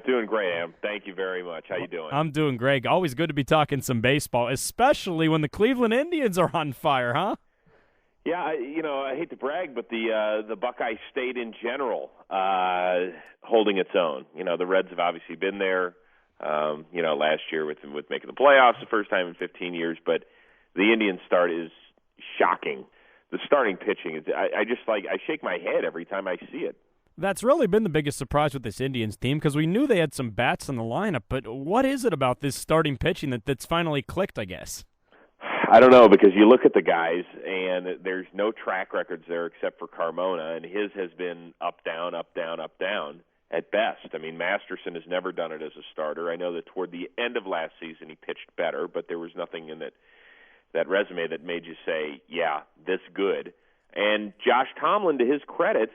Doing great, Am. Thank you very much. How you doing? I'm doing great. Always good to be talking some baseball, especially when the Cleveland Indians are on fire, huh? Yeah, I hate to brag, but the Buckeye State in general holding its own. The Reds have obviously been there. Last year with making the playoffs the first time in 15 years, but the Indians start is shocking. The starting pitching is. I shake my head every time I see it. That's really been the biggest surprise with this Indians team because we knew they had some bats in the lineup, but what is it about this starting pitching that's finally clicked, I guess? I don't know, because you look at the guys, and there's no track records there except for Carmona, and his has been up, down, up, down, up, down at best. I mean, Masterson has never done it as a starter. I know that toward the end of last season he pitched better, but there was nothing in that resume that made you say, yeah, this good. And Josh Tomlin, to his credit,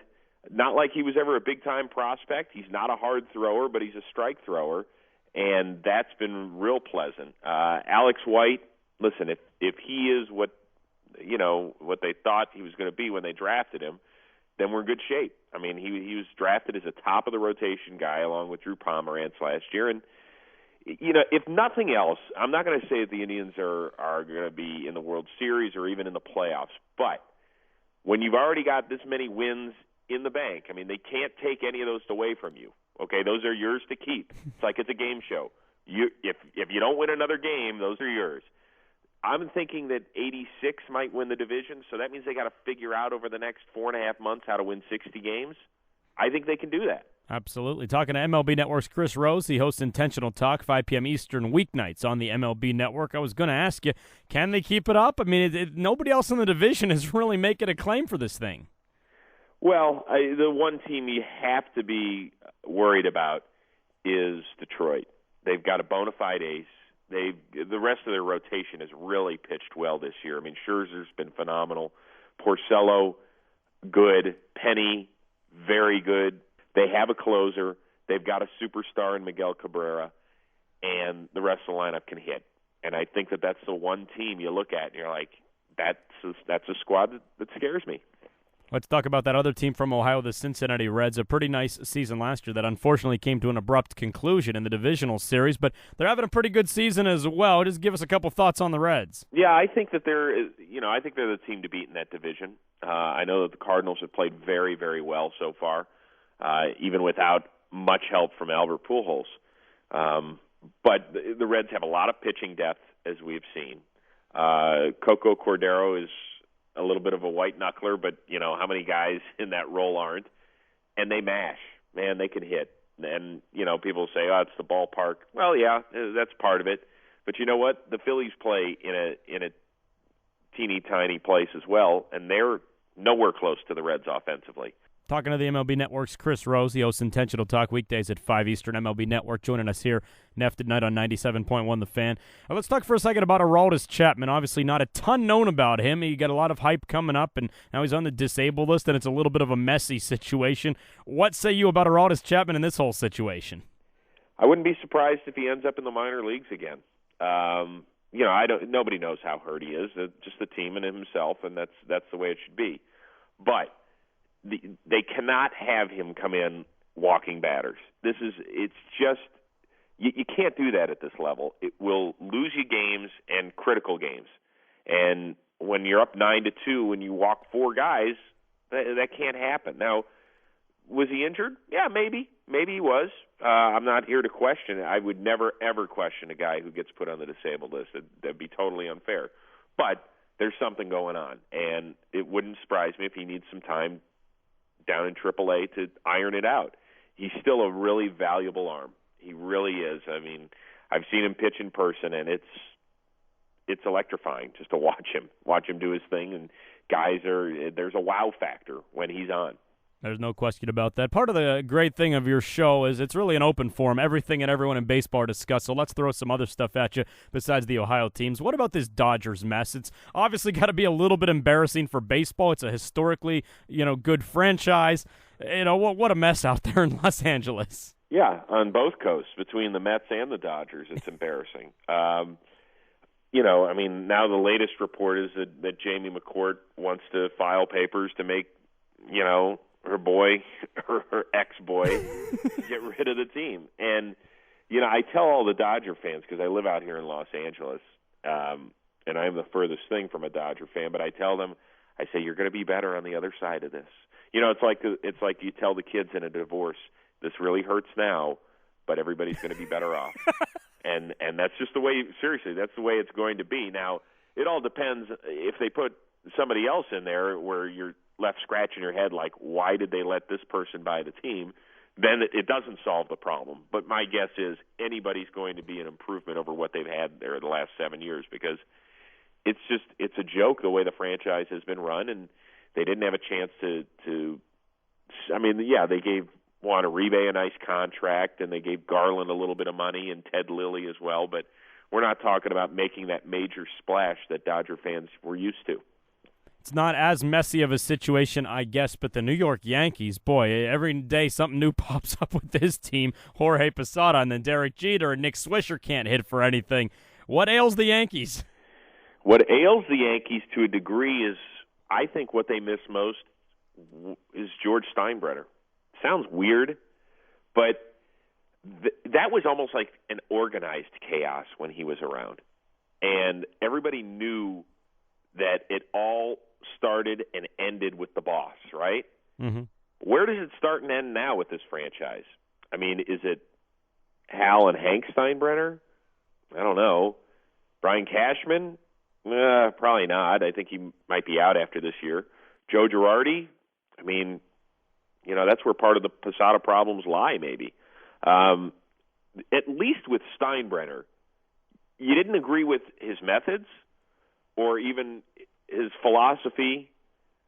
not like he was ever a big-time prospect. He's not a hard thrower, but he's a strike thrower, and that's been real pleasant. Alex White, listen, if he is what they thought he was going to be when they drafted him, then we're in good shape. I mean, he was drafted as a top-of-the-rotation guy along with Drew Pomeranz last year, and if nothing else, I'm not going to say that the Indians are going to be in the World Series or even in the playoffs, but when you've already got this many wins in the bank, I mean, they can't take any of those away from you. Okay, those are yours to keep. It's like it's a game show. If you don't win another game, those are yours. I'm thinking that 86 might win the division, so that means they got to figure out over the next 4.5 months how to win 60 games. I think they can do that. Absolutely. Talking to MLB Network's Chris Rose. He hosts Intentional Talk, 5 p.m. Eastern weeknights on the MLB Network. I was going to ask you, can they keep it up? I mean, nobody else in the division is really making a claim for this thing. Well, the one team you have to be worried about is Detroit. They've got a bona fide ace. The rest of their rotation has really pitched well this year. I mean, Scherzer's been phenomenal. Porcello, good. Penny, very good. They have a closer. They've got a superstar in Miguel Cabrera, and the rest of the lineup can hit. And I think that's the one team you look at and you're like, that's a squad that scares me. Let's talk about that other team from Ohio, the Cincinnati Reds. A pretty nice season last year that unfortunately came to an abrupt conclusion in the divisional series, but they're having a pretty good season as well. Just give us a couple thoughts on the Reds. Yeah, I think that they're the team to beat in that division. I know that the Cardinals have played very, very well so far, even without much help from Albert Pujols. But the Reds have a lot of pitching depth, as we've seen. Coco Cordero is a little bit of a white knuckler, but how many guys in that role aren't? And they mash. Man, they can hit. And people say, "Oh, it's the ballpark." Well, yeah, that's part of it. But you know what? The Phillies play in a teeny tiny place as well, and they're nowhere close to the Reds offensively. Talking to the MLB Network's Chris Rose. He hosts Intentional Talk weekdays at 5 Eastern. MLB Network joining us here, Neft at night on 97.1 The Fan. Let's talk for a second about Aroldis Chapman. Obviously not a ton known about him. He got a lot of hype coming up, and now he's on the disabled list, and it's a little bit of a messy situation. What say you about Aroldis Chapman in this whole situation? I wouldn't be surprised if he ends up in the minor leagues again. Nobody knows how hurt he is, just the team and himself, and that's the way it should be. But they cannot have him come in walking batters. It's just you can't do that at this level. It will lose you games and critical games. And when you're up 9-2 and you walk 4 guys, that can't happen. Now, was he injured? Yeah, maybe he was. I'm not here to question it. I would never ever question a guy who gets put on the disabled list. That'd be totally unfair. But there's something going on, and it wouldn't surprise me if he needs some time down in AAA to iron it out. He's still a really valuable arm. He really is. I mean, I've seen him pitch in person, and it's electrifying just to watch him do his thing. And there's a wow factor when he's on. There's no question about that. Part of the great thing of your show is it's really an open forum. Everything and everyone in baseball are discussed, so let's throw some other stuff at you besides the Ohio teams. What about this Dodgers mess? It's obviously got to be a little bit embarrassing for baseball. It's a historically, good franchise. What a mess out there in Los Angeles. Yeah, on both coasts, between the Mets and the Dodgers, it's embarrassing. Now the latest report is that Jamie McCourt wants to file papers to make, her boy, her ex-boy, get rid of the team. And, I tell all the Dodger fans, because I live out here in Los Angeles, and I'm the furthest thing from a Dodger fan, but I tell them, I say, you're going to be better on the other side of this. It's like you tell the kids in a divorce, this really hurts now, but everybody's going to be better off. And that's just the way, seriously, that's the way it's going to be. Now, it all depends if they put somebody else in there where you're left scratching your head like, why did they let this person buy the team? Then it doesn't solve the problem. But my guess is anybody's going to be an improvement over what they've had there the last 7 years, because it's a joke the way the franchise has been run, and they didn't have a chance to they gave Juan Uribe a nice contract, and they gave Garland a little bit of money, and Ted Lilly as well, but we're not talking about making that major splash that Dodger fans were used to. It's not as messy of a situation, I guess, but the New York Yankees, boy, every day something new pops up with this team. Jorge Posada and then Derek Jeter and Nick Swisher can't hit for anything. What ails the Yankees? What ails the Yankees to a degree is, I think what they miss most is George Steinbrenner. Sounds weird, but that was almost like an organized chaos when he was around. And everybody knew that it all started and ended with the boss, right? Mm-hmm. Where does it start and end now with this franchise? I mean, is it Hal and Hank Steinbrenner? I don't know. Brian Cashman? Probably not. I think he might be out after this year. Joe Girardi? I mean, that's where part of the Posada problems lie, maybe. At least with Steinbrenner, you didn't agree with his methods or even his philosophy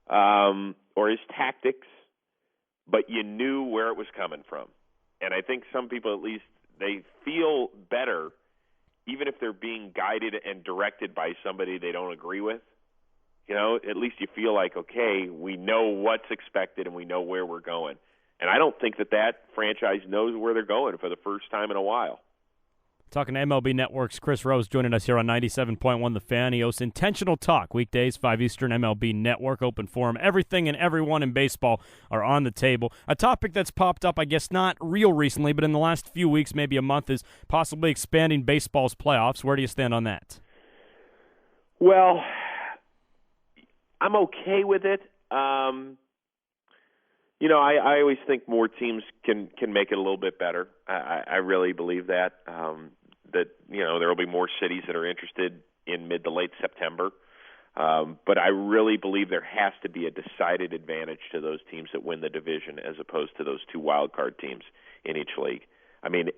or his tactics, but you knew where it was coming from. And I think some people, at least, they feel better even if they're being guided and directed by somebody they don't agree with. At least you feel like, okay, we know what's expected and we know where we're going. And I don't think that franchise knows where they're going for the first time in a while. Talking to MLB Network's Chris Rose joining us here on 97.1 The Fan. He hosts Intentional Talk, weekdays, 5 Eastern, MLB Network, open forum. Everything and everyone in baseball are on the table. A topic that's popped up, I guess not real recently, but in the last few weeks, maybe a month, is possibly expanding baseball's playoffs. Where do you stand on that? Well, I'm okay with it. I always think more teams can make it a little bit better. I really believe that there will be more cities that are interested in mid to late September. But I really believe there has to be a decided advantage to those teams that win the division as opposed to those two wild card teams in each league. I mean,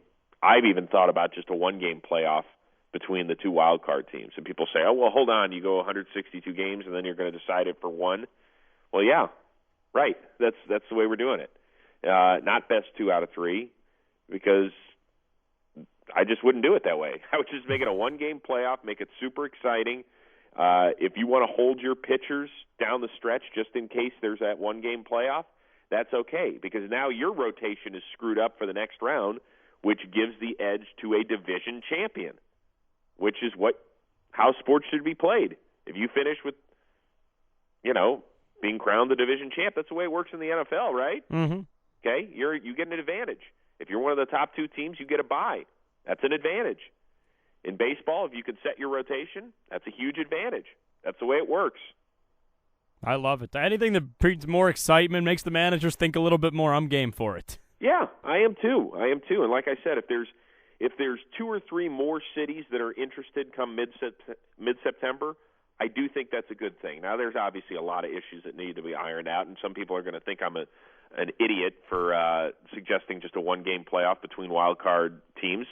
I've even thought about just a one-game playoff between the two wild card teams. And people say, oh, well, hold on, you go 162 games and then you're going to decide it for one. Well, yeah, right. That's the way we're doing it. Not best 2 out of 3, because I just wouldn't do it that way. I would just make it a one-game playoff, make it super exciting. If you want to hold your pitchers down the stretch just in case there's that one-game playoff, that's okay, because now your rotation is screwed up for the next round, which gives the edge to a division champion, which is how sports should be played. If you finish with, being crowned the division champ, that's the way it works in the NFL, right? Mm-hmm. Okay, you get an advantage. If you're one of the top 2 teams, you get a bye. That's an advantage. In baseball, if you can set your rotation, that's a huge advantage. That's the way it works. I love it. Anything that breeds more excitement, makes the managers think a little bit more, I'm game for it. Yeah, I am too. And like I said, if there's 2 or 3 more cities that are interested come mid-September, I do think that's a good thing. Now, there's obviously a lot of issues that need to be ironed out, and some people are going to think I'm an idiot for suggesting just a one-game playoff between wild card teams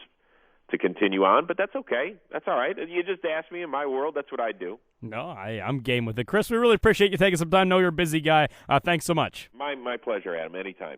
to continue on, but that's okay. That's all right. You just asked me. In my world, that's what I do. No, I'm game with it. Chris, we really appreciate you taking some time. I know you're a busy guy. Thanks so much. My pleasure, Adam. Anytime.